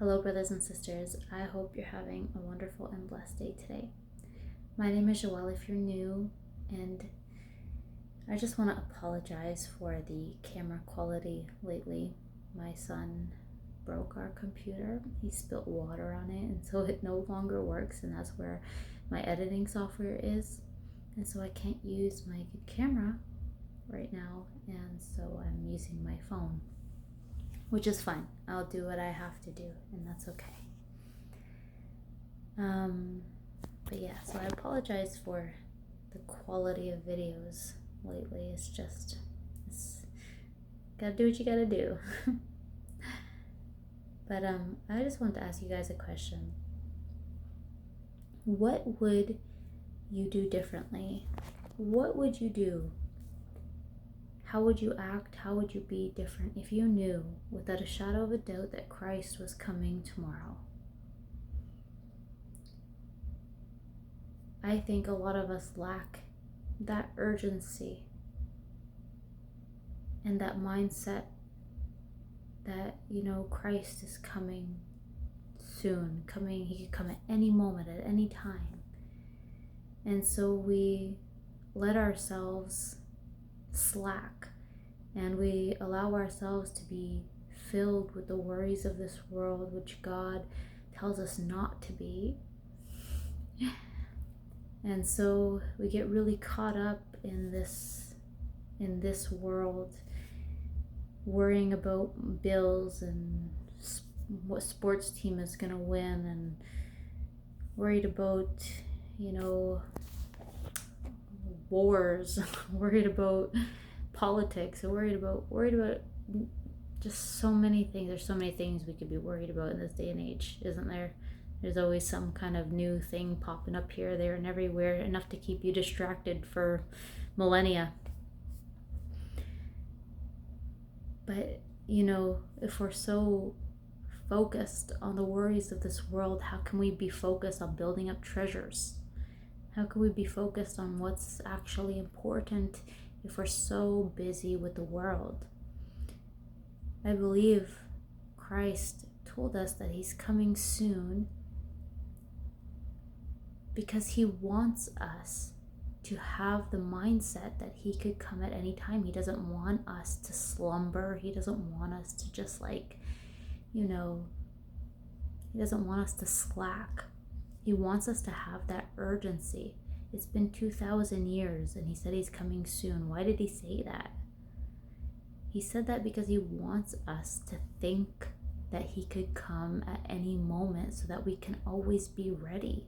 Hello, brothers and sisters. I hope you're having a wonderful and blessed day today. My name is Joelle if you're new, and I just want to apologize for the camera quality lately. My son broke our computer. He spilled water on it, and so it no longer works, and that's where my editing software is. And so I can't use my good camera right now, and so I'm using my phone, which is fine. I'll do what I have to do, and that's okay. But yeah, so I apologize for the quality of videos lately. It's gotta do what you gotta do. But I just wanted to ask you guys a question. What would you do differently? What would you do? How would you act? How would you be different if you knew without a shadow of a doubt that Christ was coming tomorrow? I think a lot of us lack that urgency and that mindset that, Christ is coming soon, he could come at any moment, at any time. And so we let ourselves slack and we allow ourselves to be filled with the worries of this world, which God tells us not to be. And so we get really caught up in this world, worrying about bills and what sports team is going to win, and worried about, wars, worried about politics, worried about just so many things. There's so many things we could be worried about in this day and age, isn't there? There's always some kind of new thing popping up here, there, and everywhere, enough to keep you distracted for millennia. But, if we're so focused on the worries of this world, how can we be focused on building up treasures? How can we be focused on what's actually important if we're so busy with the world? I believe Christ told us that he's coming soon because he wants us to have the mindset that he could come at any time. He doesn't want us to slumber. He doesn't want us to just he doesn't want us to slack. He wants us to have that urgency. It's been 2,000 years and he said he's coming soon. Why did he say that? He said that because he wants us to think that he could come at any moment so that we can always be ready.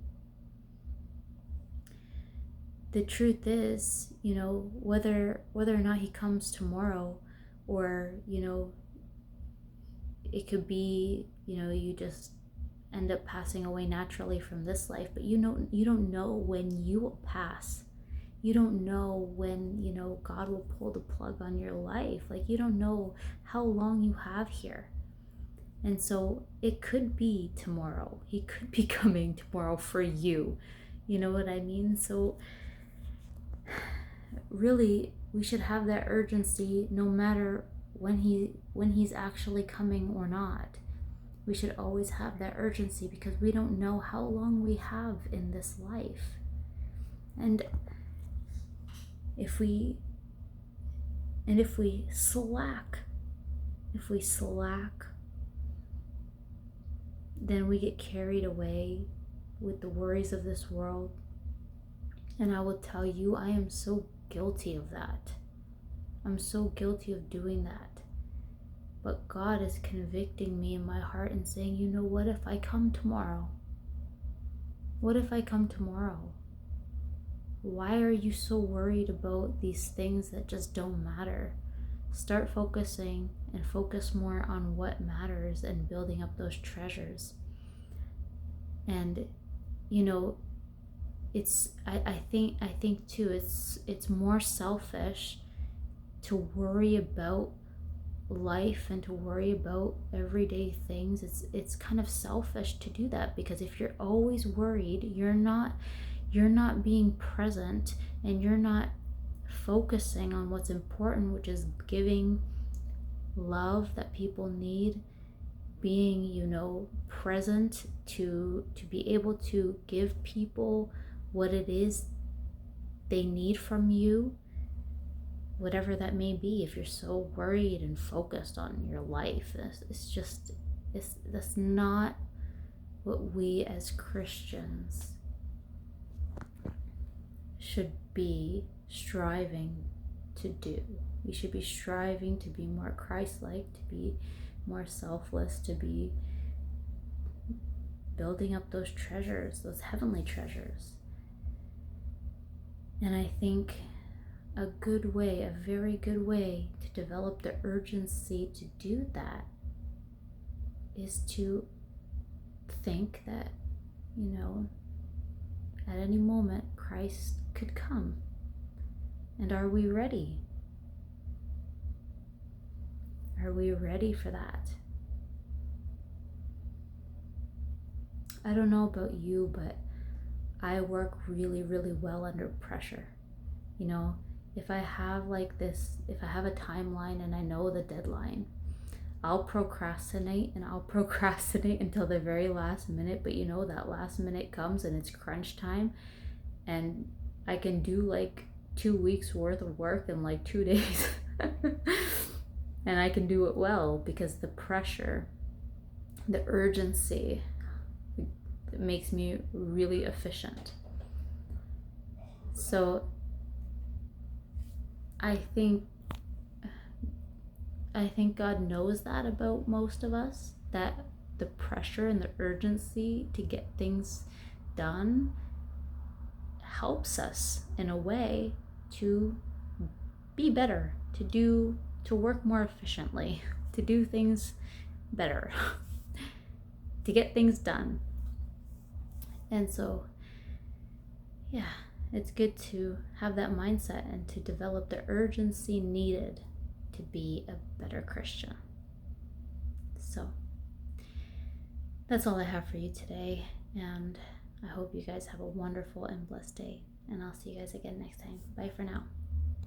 The truth is, whether or not he comes tomorrow, or, it could be, you just end up passing away naturally from this life, but you don't know when you will pass. You don't know when, God will pull the plug on your life. You don't know how long you have here. And so it could be tomorrow. He could be coming tomorrow for you. You know what I mean? So really, we should have that urgency no matter when he's actually coming or not. We should always have that urgency because we don't know how long we have in this life. And if we slack, then we get carried away with the worries of this world. And I will tell you, I am so guilty of that. I'm so guilty of doing that. But God is convicting me in my heart and saying, what if I come tomorrow? What if I come tomorrow? Why are you so worried about these things that just don't matter? Start focusing and focus more on what matters and building up those treasures. And, I think too, it's more selfish to worry about life and to worry about everyday things. It's kind of selfish to do that, because if you're always worried, you're not being present, and you're not focusing on what's important, which is giving love that people need, being, you know, present to be able to give people what it is they need from you, whatever that may be. If you're so worried and focused on your life, that's not what we as Christians should be striving to do. We should be striving to be more Christ-like, to be more selfless, to be building up those treasures, those heavenly treasures. And I think a good way, a very good way to develop the urgency to do that is to think that, you know, at any moment Christ could come. And are we ready? Are we ready for that? I don't know about you, but I work really, really well under pressure. You know, if I have if I have a timeline and I know the deadline, I'll procrastinate until the very last minute. But you know, that last minute comes and it's crunch time, and I can do like 2 weeks worth of work in like 2 days. And I can do it well because the pressure, the urgency, it makes me really efficient. So I think God knows that about most of us, that the pressure and the urgency to get things done helps us in a way to be better, to work more efficiently, to do things better, to get things done. And so, yeah, it's good to have that mindset and to develop the urgency needed to be a better Christian. So, that's all I have for you today, and I hope you guys have a wonderful and blessed day, and I'll see you guys again next time. Bye for now.